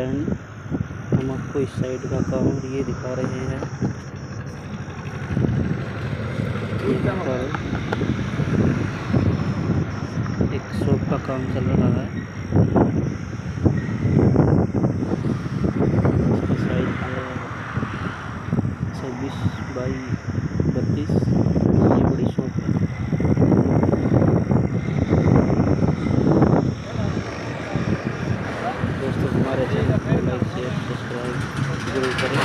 Friend, हम आपको इस साइड का काम ये दिखा रहे हैं। यहाँ पर एक शॉप का काम चल रहा है। इसकी साइज है 26x32। ये बड़ी शॉप है। दोस्तों, हमारे चैनल को लाइक शेयर सब्सक्राइब जरूर करें।